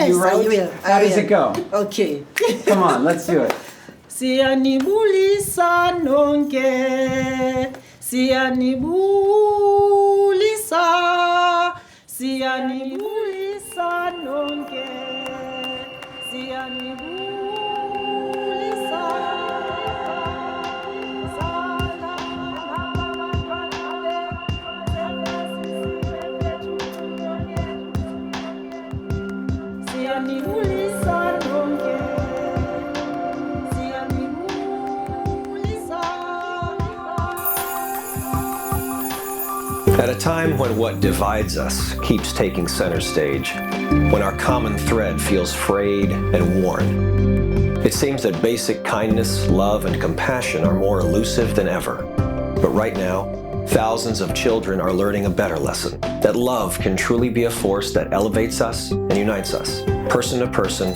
you wrote? I will. How does it go? Okay. Come on, let's do it. Siyanibulisa nonke, siyanibulisa, siyanibulisa nonke, siyanibulisa. Siyanibulisa nonke. At a time when what divides us keeps taking center stage, when our common thread feels frayed and worn, it seems that basic kindness, love, and compassion are more elusive than ever. But right now, thousands of children are learning a better lesson, that love can truly be a force that elevates us and unites us, person to person,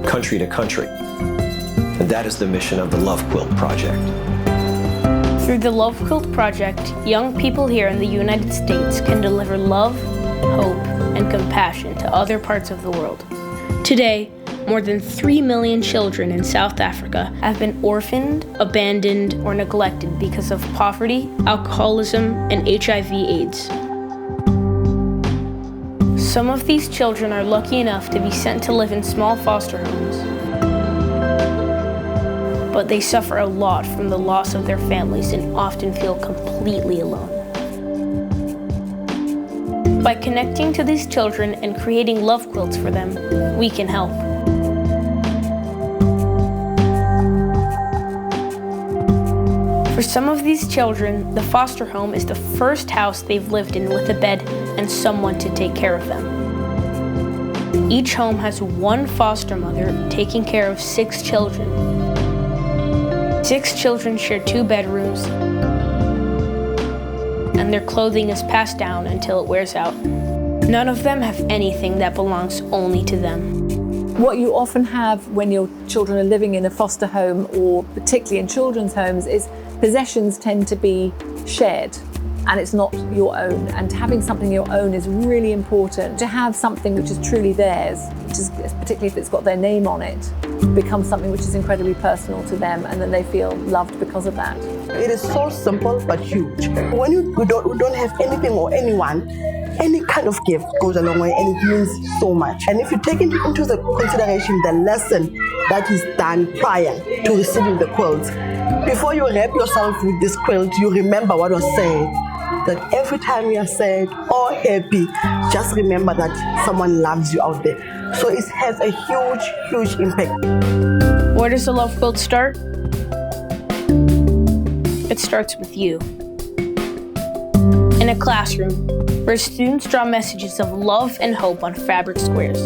country to country. And that is the mission of the Love Quilt Project. Through the Love Quilt Project, young people here in the United States can deliver love, hope, and compassion to other parts of the world. Today, more than 3 million children in South Africa have been orphaned, abandoned, or neglected because of poverty, alcoholism, and HIV/AIDS. Some of these children are lucky enough to be sent to live in small foster homes, but they suffer a lot from the loss of their families and often feel completely alone. By connecting to these children and creating love quilts for them, we can help. For some of these children, the foster home is the first house they've lived in with a bed and someone to take care of them. Each home has one foster mother taking care of 6 children. 6 children share 2 bedrooms, and their clothing is passed down until it wears out. None of them have anything that belongs only to them. What you often have when your children are living in a foster home, or particularly in children's homes, is possessions tend to be shared, and it's not your own. And having something your own is really important. To have something which is truly theirs, which is, particularly if it's got their name on it, becomes something which is incredibly personal to them, and then they feel loved because of that. It is so simple but huge. When you don't have anything or anyone, any kind of gift goes a long way, and it means so much. And if you take into the consideration the lesson that is done prior to receiving the quilt, before you wrap yourself with this quilt, you remember what was said. That every time you are sad or happy, just remember that someone loves you out there. So it has a huge, huge impact. Where does the Love Quilt start? It starts with you. In a classroom, where students draw messages of love and hope on fabric squares.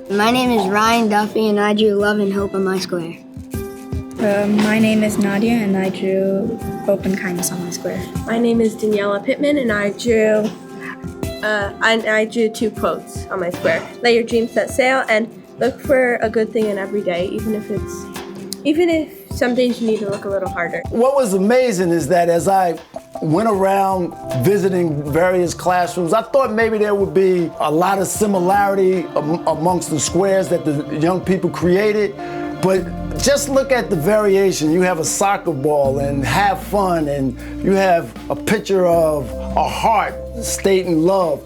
My name is Ryan Duffy, and I drew love and hope on my square. My name is Nadia, and I drew hope and kindness on my square. My name is Daniela Pittman, and I drew 2 quotes on my square. Let your dreams set sail, and look for a good thing in every day, even if some days you need to look a little harder. What was amazing is that as I went around visiting various classrooms, I thought maybe there would be a lot of similarity amongst the squares that the young people created, but just look at the variation. You have a soccer ball and have fun, and you have a picture of a heart stating love.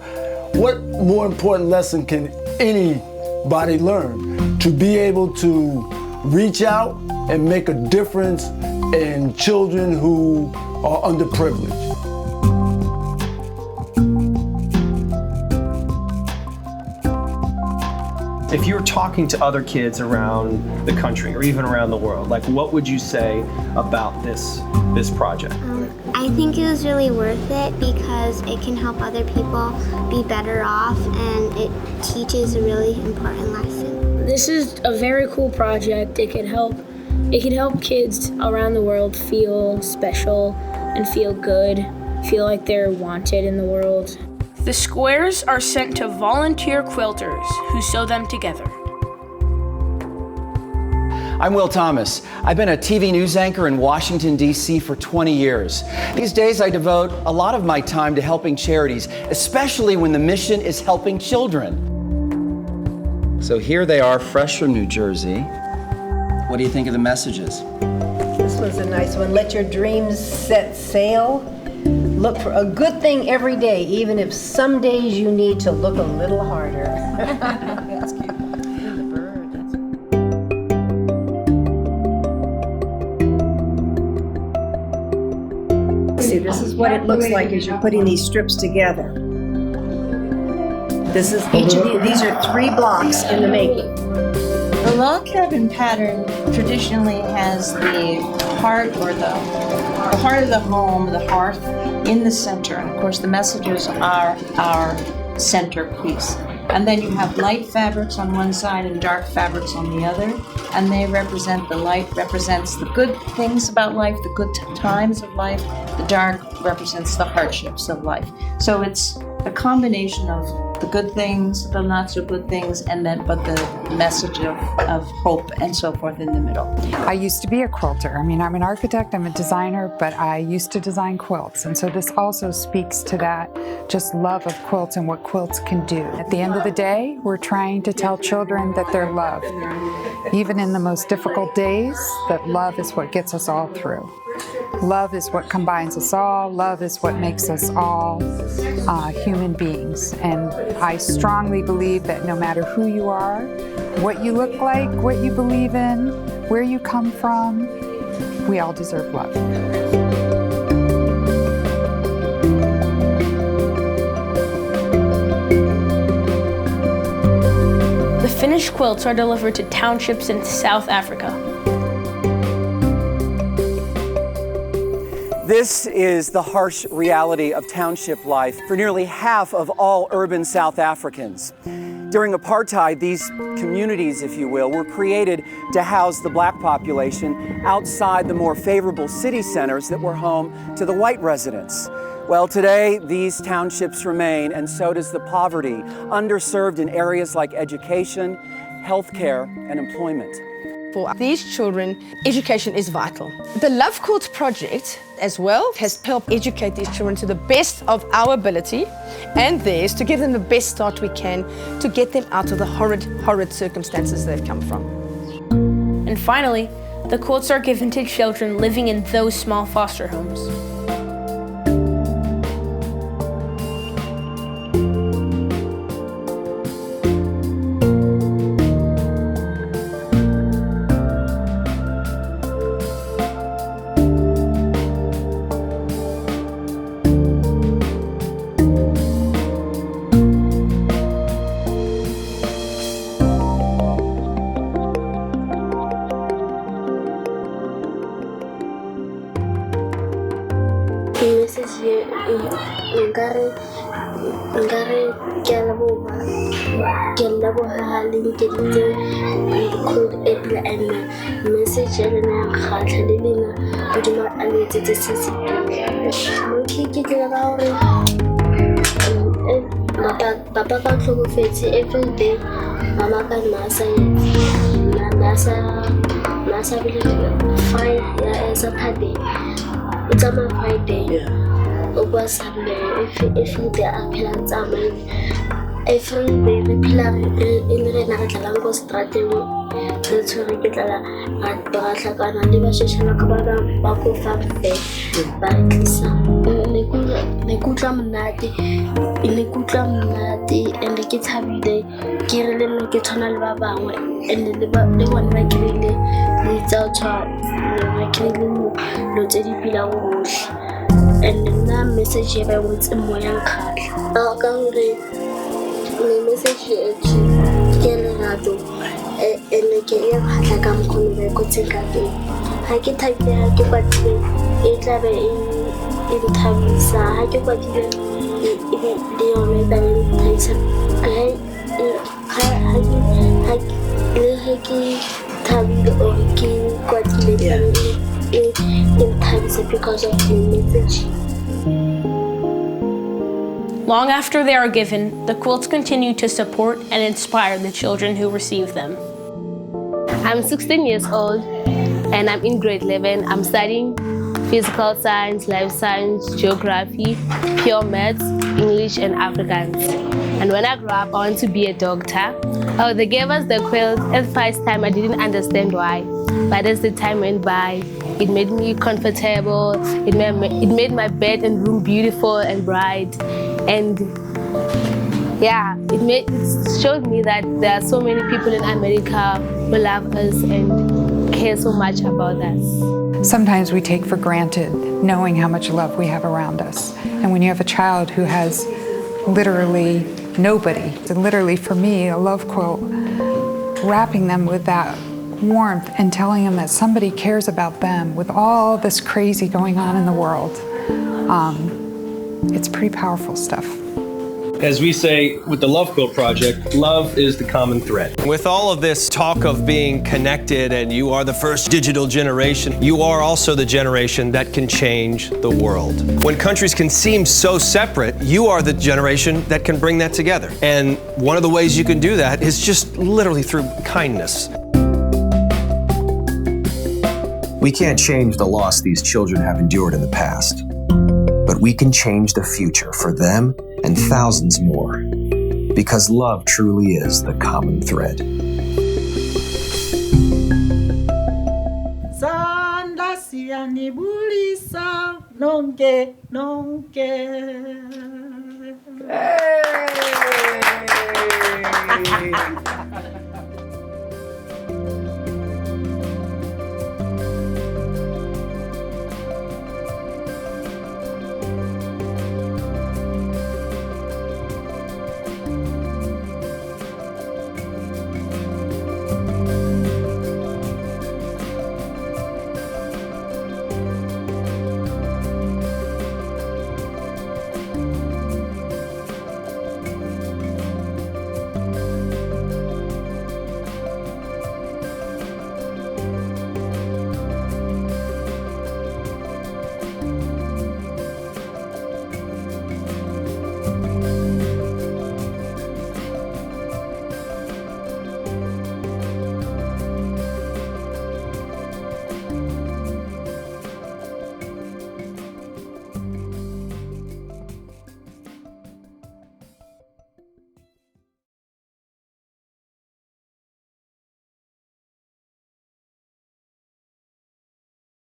What more important lesson can anybody learn? To be able to reach out and make a difference in children who are underprivileged. If you were talking to other kids around the country or even around the world, like what would you say about this project? I think it was really worth it because it can help other people be better off, and it teaches a really important lesson. This is a very cool project. It can help It can help kids around the world feel special and feel good, feel like they're wanted in the world. The squares are sent to volunteer quilters who sew them together. I'm Will Thomas. I've been a TV news anchor in Washington, D.C. for 20 years. These days I devote a lot of my time to helping charities, especially when the mission is helping children. So here they are, fresh from New Jersey. What do you think of the messages? This was a nice one. Let your dreams set sail. Look for a good thing every day, even if some days you need to look a little harder. That's cute. See, this is what it looks like as you're putting these strips together. This is each of these are 3 blocks in the making. The log cabin pattern traditionally has the heart or the heart of the home, the hearth, in the center. And of course, the messages are our centerpiece. And then you have light fabrics on one side and dark fabrics on the other. And they represent, the light represents the good things about life, the good times of life. The dark represents the hardships of life. So it's a combination of the good things, the not so good things, and then but the message of hope and so forth in the middle. I used to be a quilter. I mean, I'm an architect, I'm a designer, but I used to design quilts. And so this also speaks to that just love of quilts and what quilts can do. At the end of the day, we're trying to tell children that they're loved. Even in the most difficult days, that love is what gets us all through. Love is what combines us all. Love is what makes us all human beings. And I strongly believe that no matter who you are, what you look like, what you believe in, where you come from, we all deserve love. The finished quilts are delivered to townships in South Africa. This is the harsh reality of township life for nearly half of all urban South Africans. During apartheid, these communities, if you will, were created to house the black population outside the more favorable city centers that were home to the white residents. Well, today, these townships remain, and so does the poverty, underserved in areas like education, healthcare, and employment. For these children, education is vital. The Love Quilts project as well has helped educate these children to the best of our ability and theirs, to give them the best start we can to get them out of the horrid circumstances they've come from. And finally, the quilts are given to children living in those small foster homes. Papa ka tlhokofetse every day, mama ka nasa bile 5 ya Saturday. It's on Friday. O kwa Sunday if they are plans tsamai. Every day re phela in re na re tla go strateng re tshwere ke tla ba tlhakana le ba sheshana ka bana ba go fa fe ba tlisa ne kutla mnate and ke tshabile ke re le nna ke tshwana le ba bangwe and le one ba kile le tsao tswa le kile lo tse di pila go bohle and na message e ba ngotse moya nkhatla ka gore le message e ke le rato and ke e khatla ka mkholo ba go tseka ke ha ke thabile ke kwatile e tla be e nthabisa ha ke kwatile le yone ba le nthabisa ha ke thabile o ke kwatile family in times because of the message. Long after they are given, the quilts continue to support and inspire the children who receive them. I'm 16 years old and I'm in grade 11. I'm studying physical science, life science, geography, pure maths, English and Afrikaans. And when I grow up, I want to be a doctor. Oh, they gave us the quilt. At first time, I didn't understand why. But as the time went by, it made me comfortable. It made my bed and room beautiful and bright. And yeah, it showed me that there are so many people in America who love us and care so much about us. Sometimes we take for granted knowing how much love we have around us. And when you have a child who has literally nobody, and literally for me, a love quilt, wrapping them with that warmth and telling them that somebody cares about them with all this crazy going on in the world, it's pretty powerful stuff. As we say with the Love Quilt Project, love is the common thread. With all of this talk of being connected and you are the first digital generation, you are also the generation that can change the world. When countries can seem so separate, you are the generation that can bring that together. And one of the ways you can do that is just literally through kindness. We can't change the loss these children have endured in the past, but we can change the future for them and thousands more, because love truly is the common thread. Sanda siyanibulisa nonke nonke. Hey!